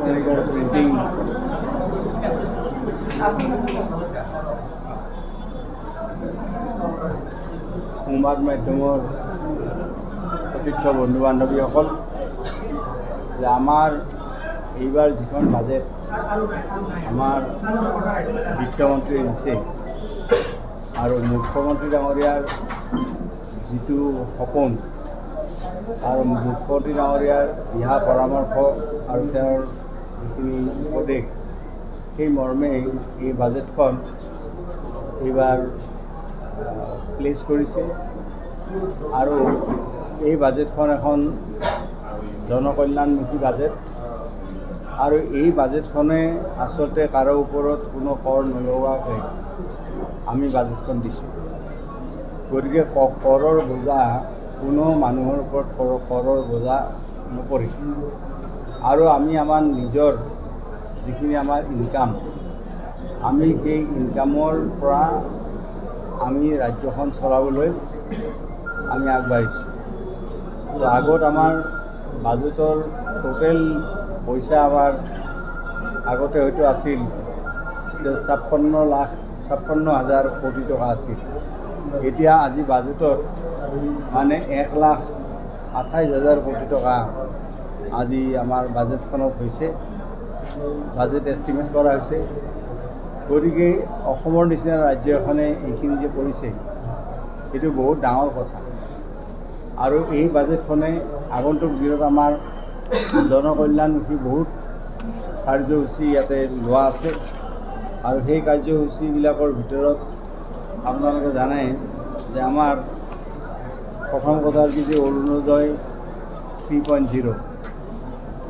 Printing সংবাদ মাধ্যমৰ প্ৰত্যক্ষ বন্ধু বান্ধৱীসকল যে আমাৰ এইবাৰ যিখন বাজেট আমাৰ বিত্তমন্ত্ৰীয়ে দিছে আৰু মুখ্যমন্ত্ৰী ডাঙৰীয়াৰ যিটো সপোন আৰু মুখ্যমন্ত্ৰী ডাঙৰীয়াৰ দিহা পৰামৰ্শ আৰু তেওঁৰ যিখিনি উপদেশ সেই মৰ্মে এই বাজেটখন এইবাৰ প্লেচ কৰিছে আৰু এই বাজেটখন এখন জনকল্যাণমুখী বাজেট আৰু এই বাজেটখনে আচলতে কাৰো ওপৰত কোনো কৰ নলগোৱাকৈ আমি বাজেটখন দিছোঁ। গতিকে কৰৰ বোজা কোনো মানুহৰ ওপৰত কৰৰ বোজা নপৰে আৰু আমি আমাৰ নিজৰ যিখিনি আমাৰ ইনকাম আমি সেই ইনকামৰ পৰা আমি ৰাজ্যখন চলাবলৈ আমি আগবাঢ়িছোঁ। তো আগত আমাৰ বাজেটৰ টোটেল পইচা আমাৰ আগতে হয়তো আছিল যে 56,000 কোটি টকা আছিল। এতিয়া আজি বাজেটত মানে 1,28,000 কোটি টকা আজি আমাৰ বাজেটখনত হৈছে, বাজেট এষ্টিমেট কৰা হৈছে। গতিকে অসমৰ নিচিনা ৰাজ্য এখনে এইখিনি যে কৰিছে এইটো বহুত ডাঙৰ কথা আৰু এই বাজেটখনে আগন্তুক দিনত আমাৰ জনকল্যাণমুখী বহুত কাৰ্যসূচী ইয়াতে লোৱা আছে আৰু সেই কাৰ্যসূচীবিলাকৰ ভিতৰত আপোনালোকে জানে যে আমাৰ প্ৰথম কথা কি যে অৰুণোদয় 3.0।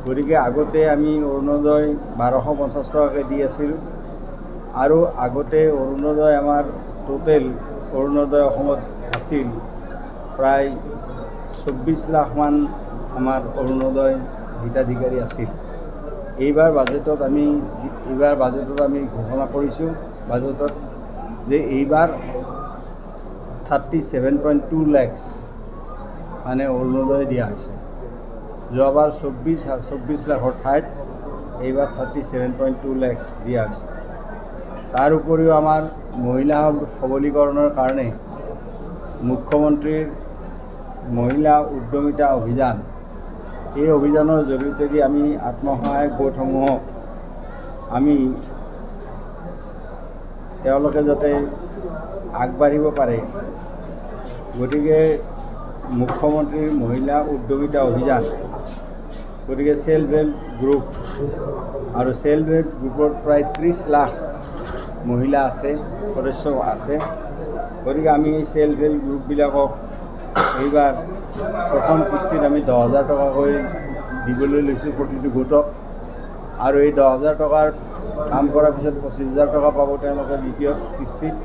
গতিকে আগতে আমি অৰুণোদয় 1250 টকাকৈ দি আছিলোঁ আৰু আগতে অৰুণোদয় আমাৰ টোটেল অৰুণোদয় অসমত আছিল প্ৰায় 24 লাখমান আমাৰ অৰুণোদয় হিতাধিকাৰী আছিল। এইবাৰ বাজেটত আমি ঘোষণা কৰিছোঁ বাজেটত যে এইবাৰ 37.2 লাখ মানে অৰুণোদয় দিয়া হৈছে। যোৱাবাৰ 24 লাখৰ ঠাইত এইবাৰ 37.2 লাখ দিয়া হৈছে। তাৰ উপৰিও আমাৰ মহিলা সবলীকৰণৰ কাৰণে মুখ্যমন্ত্ৰীৰ মহিলা উদ্যমিতা অভিযান, এই অভিযানৰ জৰিয়তে আমি আত্মসহায়ক গোটসমূহক আমি তেওঁলোকে যাতে আগবাঢ়িব পাৰে, গতিকে মুখ্যমন্ত্ৰীৰ মহিলা উদ্যমিতা অভিযান, গতিকে সেল্ফ হেল্প গ্ৰুপ আৰু সেল্ফ হেল্প গ্ৰুপত প্ৰায় 30 লাখ মহিলা আছে, সদস্য আছে। গতিকে আমি এই সেল্ফ হেল্প গ্ৰুপবিলাকক এইবাৰ প্ৰথম কিস্তিত আমি 10,000 টকাকৈ দিবলৈ লৈছোঁ প্ৰতিটো গোটক আৰু এই 10,000 টকাৰ কাম কৰাৰ পিছত 25,000 টকা পাব তেওঁলোকে দ্বিতীয় কিস্তিত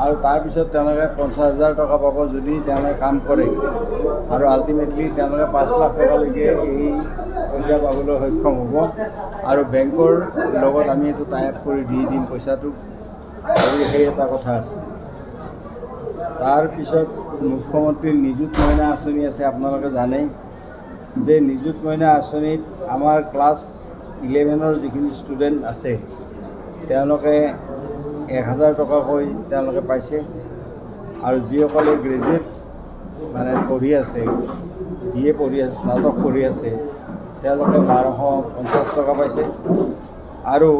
আৰু তাৰপিছত তেওঁলোকে 50,000 টকা পাব যদি তেওঁলোকে কাম কৰে আৰু আল্টিমেটলি তেওঁলোকে 5 লাখ টকালৈকে এই পইচা পাবলৈ সক্ষম হ'ব আৰু বেংকৰ লগত আমি এইটো টাই আপ কৰি দি দিম পইচাটো। গতিকে সেই এটা কথা আছে। তাৰপিছত মুখ্যমন্ত্ৰীৰ নিযুত মইনা আঁচনি আছে। আপোনালোকে জানেই যে নিযুত মইনা আঁচনিত আমাৰ ক্লাছ 11ৰ যিখিনি ষ্টুডেণ্ট আছে তেওঁলোকে 1,000 টকাকৈ তেওঁলোকে পাইছে আৰু যিসকলে গ্ৰেজুৱেট মানে পঢ়ি আছে, BA পঢ়ি আছে, স্নাতক পঢ়ি আছে, তেওঁলোকে 1,250 টকা পাইছে আৰু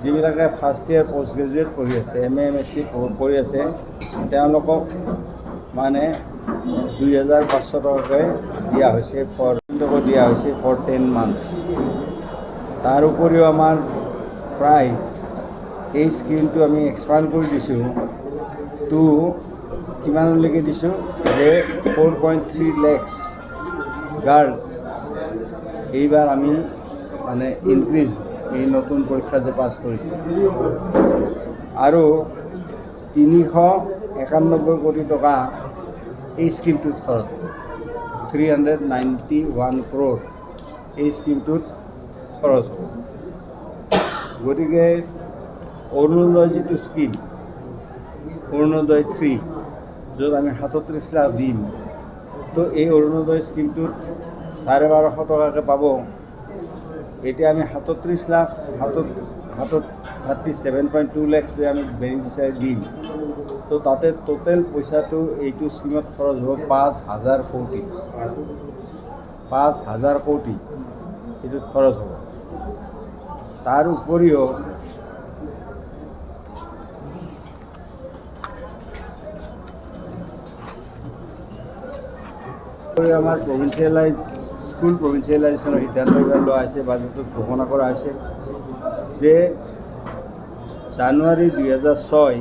যিবিলাকে ফাৰ্ষ্ট ইয়েৰ পষ্ট গ্ৰেজুৱেট পঢ়ি আছে, MA MSc পঢ়ি আছে, তেওঁলোকক মানে 2,500 টকাকৈ দিয়া হৈছে ফৰ 10 মান্থছ। তাৰ উপৰিও আমাৰ প্ৰায় এই স্কিমটো আমি এক্সপাণ্ড কৰি দিছোঁ টু কিমানলৈকে দিছোঁ যে 4.3 lakhs গাৰ্লছ এইবাৰ আমি মানে ইনক্ৰিজ এই নতুন পৰীক্ষা যে পাছ কৰিছে আৰু 391 কোটি টকা এই স্কিমটোত খৰচ হ'ব। 391 crore এই স্কিমটোত খৰচ হ'ব। গতিকে অৰুণোদয় যিটো স্কিম অৰুণোদয় 3 য'ত আমি 37 লাখ দিম, তো এই অৰুণোদয় স্কিমটোত 1,250 টকাকৈ পাব এতিয়া আমি 37 লাখ হাতত 37.2 lakhs যে আমি বেনিফিচিয়াৰী দিম, তো তাতে টোটেল পইচাটো এইটো স্কিমত খৰচ হ'ব 5,000 কোটি। 5,000 কোটি এইটোত খৰচ হ'ব। তাৰ উপৰিও আমাৰ স্কুল প্ৰভিন্সিয়েলাইজেশ্যনৰ সিদ্ধান্ত এইবাৰ লোৱা হৈছে, বাজেটত ঘোষণা কৰা হৈছে যে জানুৱাৰী 2006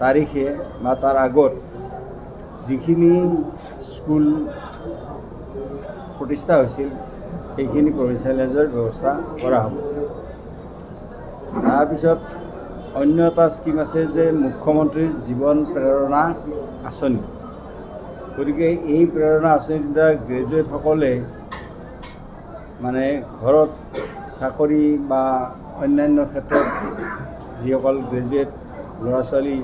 তাৰিখে বা তাৰ আগত যিখিনি স্কুল প্ৰতিষ্ঠা হৈছিল সেইখিনি প্ৰভিন্সিয়েলাইজৰ ব্যৱস্থা কৰা হ'ব। তাৰপিছত অন্য এটা স্কিম আছে যে মুখ্যমন্ত্ৰীৰ জীৱন প্ৰেৰণা আঁচনি। গতিকে এই প্ৰেৰণা আঁচনিৰ দ্বাৰা গ্ৰেজুৱেটসকলে মানে ঘৰত চাকৰি বা অন্যান্য ক্ষেত্ৰত যিসকল গ্ৰেজুৱেট ল'ৰা ছোৱালী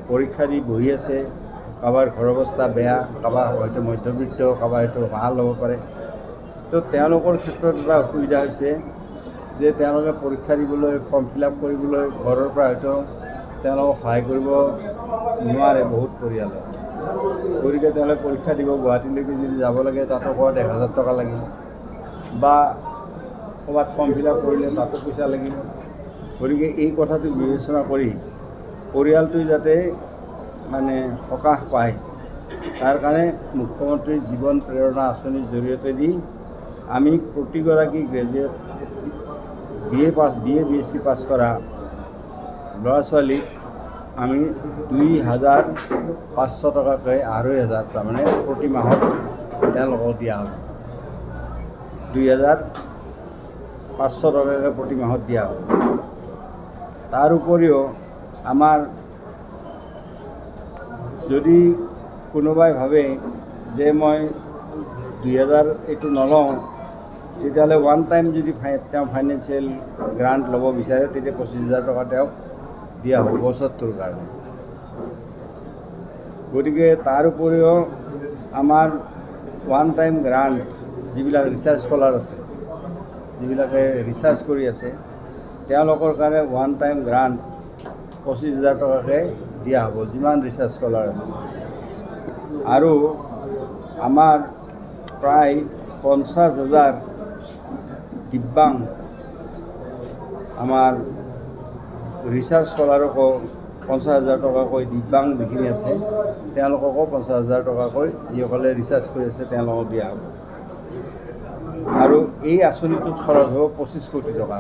পৰীক্ষা দি বহি আছে, কাৰোবাৰ ঘৰৰ অৱস্থা বেয়া, কাৰোবাৰ হয়তো মধ্যবিত্ত, কাৰোবাৰ হয়তো ভাল হ'ব পাৰে, তো তেওঁলোকৰ ক্ষেত্ৰত এটা অসুবিধা হৈছে যে তেওঁলোকে পৰীক্ষা দিবলৈ ফৰ্ম ফিল আপ কৰিবলৈ ঘৰৰ পৰা হয়তো তেওঁলোকক সহায় কৰিব নোৱাৰে বহুত পৰিয়ালে। গতিকে তেওঁলোকে পৰীক্ষা দিব গুৱাহাটীলৈকে যদি যাব লাগে, তাতো ক'ৰবাত 1,000 টকা লাগিব, বা ক'ৰবাত ফৰ্ম ফিল আপ কৰিলে তাতো পইচা লাগিব। গতিকে এই কথাটো বিবেচনা কৰি পৰিয়ালটোৱে যাতে মানে সকাহ পায়, তাৰ কাৰণে মুখ্যমন্ত্ৰীৰ জীৱন প্ৰেৰণা আঁচনিৰ জৰিয়তে দি আমি প্ৰতিগৰাকী গ্ৰেজুৱেট BA-BSc পাছ কৰা ল'ৰা ছোৱালীক আমি 2,500 টকাকৈ 2,500 তাৰমানে প্ৰতি মাহত তেওঁলোকক দিয়া হ'ব। 2,500 টকাকৈ প্ৰতি মাহত দিয়া হ'ব। তাৰ উপৰিও আমাৰ যদি কোনোবাই ভাবে যে মই 2,000 এইটো নলওঁ, তেতিয়াহ'লে ওৱান টাইম যদি তেওঁ ফাইনেন্সিয়েল গ্ৰাণ্ট ল'ব বিচাৰে, তেতিয়া 25,000 টকা তেওঁক দিয়া হ'ব বছৰটোৰ কাৰণে। গতিকে তাৰ উপৰিও আমাৰ ওৱান টাইম গ্ৰাণ্ট যিবিলাক ৰিচাৰ্চ স্কলাৰ আছে, যিবিলাকে ৰিচাৰ্চ কৰি আছে, তেওঁলোকৰ কাৰণে ওৱান টাইম গ্ৰাণ্ট 25,000 টকাকৈ দিয়া হ'ব, যিমান ৰিচাৰ্চ স্কলাৰ আছে। আৰু আমাৰ প্ৰায় 50,000 দিব্যাংগ আমাৰ ৰিচাৰ্চ স্কলাৰকো 50,000 টকাকৈ, দিব্যাংগ যিখিনি আছে তেওঁলোককো 50,000 টকাকৈ, যিসকলে ৰিচাৰ্চ কৰি আছে তেওঁলোকক দিয়া হ'ব। আৰু এই আঁচনিটোত খৰচ হ'ব 25 কোটি টকা।